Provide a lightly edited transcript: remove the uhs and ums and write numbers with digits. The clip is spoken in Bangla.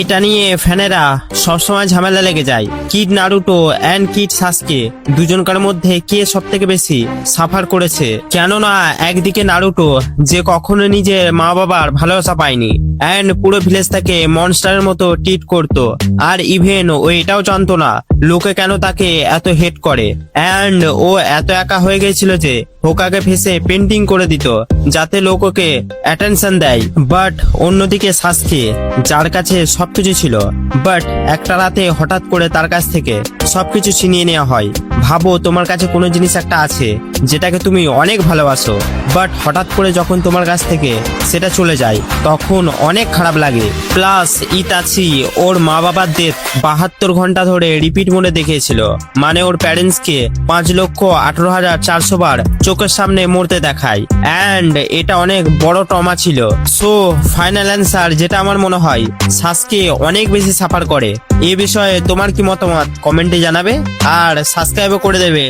এটা নিয়ে ফ্যানেরা সবসময় ঝামেলা লেগে যায়। কিড নারুটো অ্যান্ড কিড সাসকে দুজনকার মধ্যে কে সব থেকে বেশি সাফার করেছে। কেননা একদিকে নারুটো যে কখনো নিজের মা বাবার ভালোবাসা পায়নি অ্যান্ড পুরো ভিলেজটাকে মনস্টারের মতো ট্রিট করতো, আর ইভেন ও এটাও জানতো না লোকে কেন তাকে এত হেট করে, অ্যান্ড ও এত একা হয়ে গেছিল যে হোকাগে ফেসে পেন্টিং করে দিত যাতে লোক ওকে অ্যাটেনশন দেয়। বাট অন্যদিকে সাসকে যার কাছে সবকিছু ছিল, বাট একটা রাতে হঠাৎ করে তার কাছ থেকে সবকিছু ছিনিয়ে নেওয়া হয়। ভাবো তোমার কাছে কোনো জিনিস একটা আছে যেটাকে তুমি অনেক ভালোবাসো, বাট হঠাৎ করে যখন তোমার কাছ থেকে সেটা চলে যায় তখন অনেক খারাপ লাগে। প্লাস ইতাচি ওর মা বাবার ডেথ 72 ঘন্টা ধরে রিপিট মোডে দেখিয়েছিল, মানে ওর প্যারেন্টসকে 5,18,400 বার চোখের সামনে মরতে দেখায়, অ্যান্ড এটা অনেক বড় ট্রমা ছিল। সো ফাইনাল অ্যান্সার যেটা আমার মনে হয় সাসকে অনেক বেশি সাফার করে। এ বিষয়ে তোমার কি মতামত কমেন্টে জানাবে আর সাবস্ক্রাইবও করে দেবে।